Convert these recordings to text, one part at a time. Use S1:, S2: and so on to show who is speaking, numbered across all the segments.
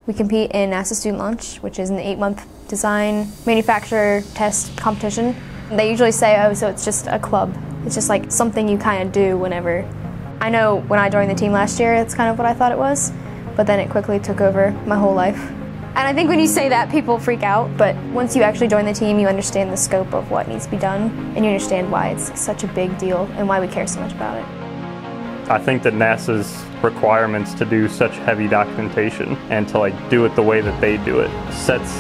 S1: We compete in NASA Student Launch, which is an 8-month design, manufacture, test competition. They usually say, oh, so it's just a club. It's just like something you kind of do whenever. I know when I joined the team last year, it's kind of what I thought it was, but then it quickly took over my whole life. And I think when you say that, people freak out, but once you actually join the team, you understand the scope of what needs to be done, and you understand why it's such a big deal and why we care so much about it.
S2: I think that NASA's requirements to do such heavy documentation and to do it the way that they do it sets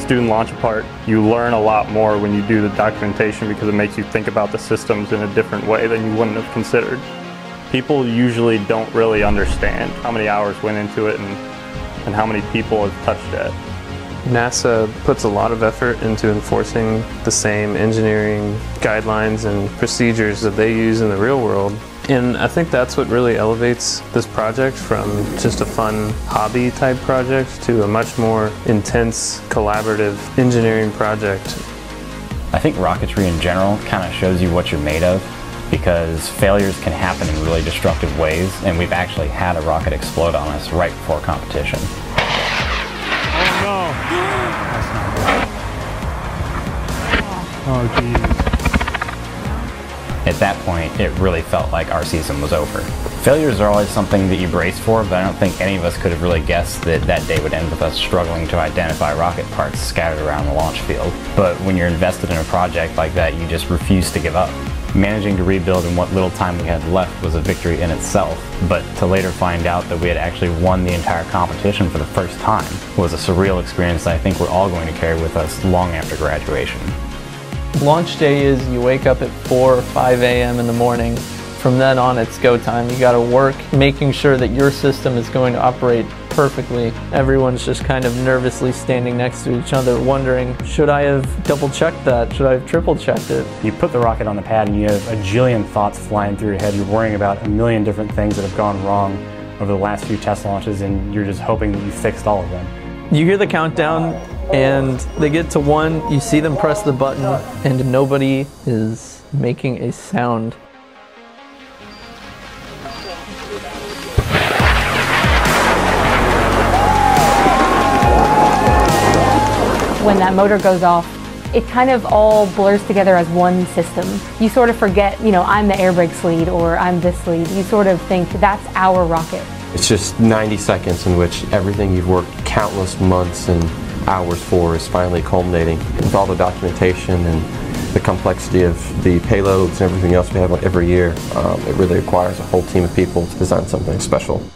S2: student launch apart. You learn a lot more when you do the documentation because it makes you think about the systems in a different way than you wouldn't have considered. People usually don't really understand how many hours went into it and how many people have touched it.
S3: NASA puts a lot of effort into enforcing the same engineering guidelines and procedures that they use in the real world. And I think that's what really elevates this project from just a fun hobby type project to a much more intense collaborative engineering project.
S4: I think rocketry in general kind of shows you what you're made of, because failures can happen in really destructive ways, and we've actually had a rocket explode on us right before competition.
S5: Oh no! Oh geez.
S4: At that point, it really felt like our season was over. Failures are always something that you brace for, but I don't think any of us could have really guessed that that day would end with us struggling to identify rocket parts scattered around the launch field. But when you're invested in a project like that, you just refuse to give up. Managing to rebuild in what little time we had left was a victory in itself, but to later find out that we had actually won the entire competition for the first time was a surreal experience that I think we're all going to carry with us long after graduation.
S6: Launch day is you wake up at 4 or 5 a.m. in the morning. From then on, it's go time. You got to work making sure that your system is going to operate perfectly. Everyone's just kind of nervously standing next to each other wondering, should I have double-checked that? Should I have triple-checked it?
S7: You put the rocket on the pad and you have a jillion thoughts flying through your head. You're worrying about a million different things that have gone wrong over the last few test launches, and you're just hoping that you fixed all of them.
S6: You hear the countdown and they get to 1, you see them press the button, and nobody is making a sound.
S8: When that motor goes off, it kind of all blurs together as one system. You sort of forget, I'm the air brakes lead or I'm this lead. You sort of think that's our rocket.
S9: It's just 90 seconds in which everything you've worked countless months and hours for is finally culminating. With all the documentation and the complexity of the payloads and everything else we have every year, it really requires a whole team of people to design something special.